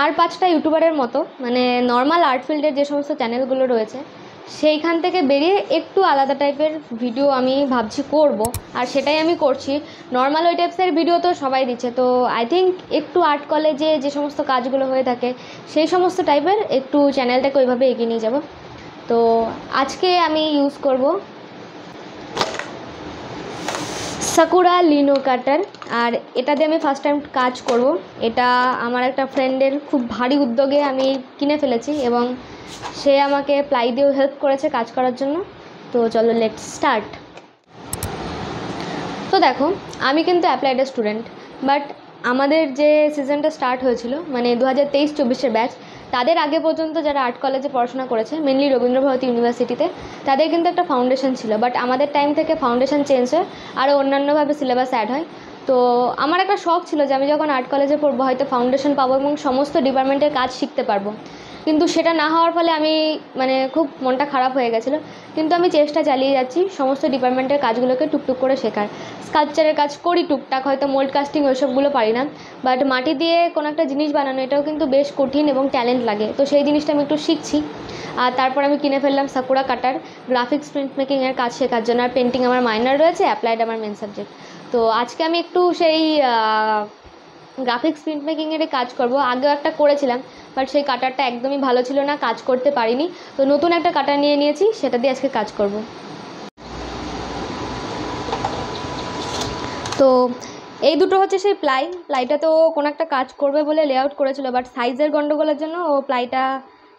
আর 5টা ইউটিউবারের মতো মানে নর্মাল আর্ট ফিল্ডের যে সমস্ত চ্যানেলগুলো রয়েছে সেইখান থেকে বেরিয়ে একটু আলাদা টাইপের ভিডিও আমি ভাবছি করব, আর সেটাই আমি করছি। নর্মাল ওই টাইপসের ভিডিও তো সবাই দিচ্ছে, তো আই থিঙ্ক একটু আর্ট কলেজে যে সমস্ত কাজগুলো হয়ে থাকে সেই সমস্ত টাইপের একটু চ্যানেলটাকে ওইভাবে এগিয়ে নিয়ে যাব। তো আজকে আমি ইউজ করব সাকুরা লিনো কাটার, আর এটা দিয়ে আমি ফার্স্ট টাইম কাজ করব। এটা আমার একটা ফ্রেন্ডের খুব ভারী উদ্যোগে আমি কিনে ফেলেছি এবং সে আমাকে প্লাই দিয়েও হেল্প করেছে কাজ করার জন্য। তো চলো লেটস স্টার্ট। তো দেখো, আমি কিন্তু অ্যাপ্লাইডের স্টুডেন্ট, বাট আমাদের যে সিজনটা স্টার্ট হয়েছিল মানে 2023-24 ব্যাচ, তাদের আগে পর্যন্ত যারা আর্ট কলেজে পড়াশোনা করেছে মেনলি রবীন্দ্রভারতী ইউনিভার্সিটিতে, তাদের কিন্তু একটা ফাউন্ডেশন ছিল। বাট আমাদের টাইম থেকে ফাউন্ডেশন চেঞ্জ হয়, আরও অন্যান্যভাবে সিলেবাস অ্যাড হয়। তো আমার একটা শখ ছিল যে আমি যখন আর্ট কলেজে পড়বো হয়তো ফাউন্ডেশন পাবো এবং সমস্ত ডিপার্টমেন্টের কাজ শিখতে পারবো, কিন্তু সেটা না হওয়ার ফলে আমি মানে খুব মনটা খারাপ হয়ে গেছিলো। কিন্তু আমি চেষ্টা চালিয়ে যাচ্ছি সমস্ত ডিপার্টমেন্টের কাজগুলোকে টুকটুক করে শেখার। স্কাল্পচারের কাজ করি টুকটাক, হয়তো মোল্ড কাস্টিং ওইসবগুলো পারি না, বাট মাটি দিয়ে কোনো একটা জিনিস বানানো এটাও কিন্তু বেশ কঠিন এবং ট্যালেন্ট লাগে। তো সেই জিনিসটা আমি একটু শিখছি। আর তারপর আমি কিনে ফেললাম সাকুরা কাটার গ্রাফিক্স প্রিন্ট মেকিংয়ের কাজ শেখার জন্য। আর পেন্টিং আমার মাইনর রয়েছে, অ্যাপ্লাইড আমার মেন সাবজেক্ট। তো আজকে আমি একটু সেই গ্রাফিক্স প্রিন্ট মেকিংয়ের কাজ করব। আগেও একটা করেছিলাম, বাট সেই কাটারটা একদমই ভালো ছিল না, কাজ করতে পারিনি। তো নতুন একটা কাটার নিয়ে নিয়েছি, সেটা দিয়ে আজকে কাজ করব। তো এই দুটো হচ্ছে সেই প্লাইটা তো কোনো একটা কাজ করবে বলে লেআউট করেছিল, বাট সাইজের গন্ডগোলের জন্য ও প্লাইটা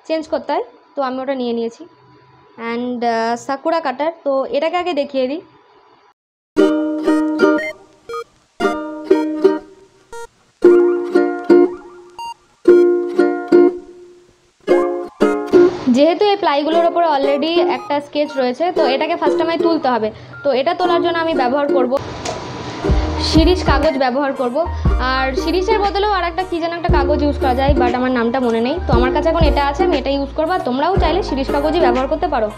চেঞ্জ করতে হয়, তো আমি ওটা নিয়ে নিয়েছি। অ্যান্ড সাকুরা কাটার, তো এটাকে আগে দেখিয়ে দিই। যেহেতু এই প্লাইগুলোর ওপরে অলরেডি একটা স্কেচ রয়েছে, তো এটাকে ফার্স্ট আমায় তুলতে হবে। তো এটা তোলার জন্য আমি ব্যবহার করব শিরিষ কাগজ ব্যবহার করব। আর শিরিষের বদলেও আর একটা কী যেন একটা কাগজ ইউজ করা যায়, বাট আমার নামটা মনে নেই। তো আমার কাছে এখন এটা আছে, আমি এটা ইউজ করবো। তোমরাও চাইলে শিরিষ কাগজই ব্যবহার করতে পারো।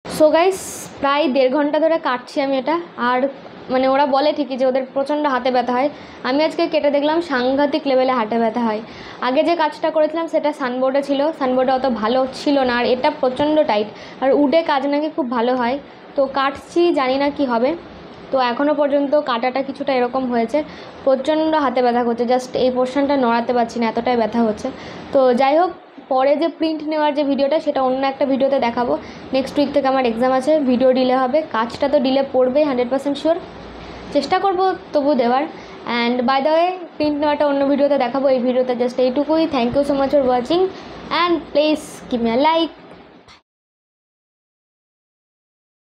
সো গাইস, প্রায় 1.5 ঘন্টা ধরে কাটছি আমি এটা। আর মানে ওরা বলে ঠিকই যে ওদের প্রচণ্ড হাতে ব্যথা হয়। আমি আজকে কেটে দেখলাম সাংঘাতিক লেভেলে হাতে ব্যথা হয়। আগে যে কাজটা করেছিলাম সেটা সানবোর্ডে ছিল, সানবোর্ডে অত ভালো ছিল না, আর এটা প্রচণ্ড টাইট। আর উডে কাজ নাকি খুব ভালো হয়। তো কাটছি, জানি না কি হবে। তো এখনও পর্যন্ত কাটাটা কিছুটা এরকম হয়েছে, প্রচণ্ড হাতে ব্যথা করছে। জাস্ট এই পোর্শনটা নড়াতে পারছি না, এতটাই ব্যথা হচ্ছে। তো যাই হোক, পরে যে প্রিন্ট নেওয়ার যে ভিডিওটা সেটা অন্য একটা ভিডিওতে দেখাবো। নেক্সট উইক থেকে আমার এক্সাম আছে, ভিডিও ডিলে হবে, কাজটা তো ডিলে পড়বে 100% শিওর। চেষ্টা করবো তবু দেওয়ার। And by the way, print নেওয়াটা অন্য ভিডিওতে দেখাবো। এই ভিডিওতে জাস্ট এইটুকুই। Thank you so much for watching and please give me a like.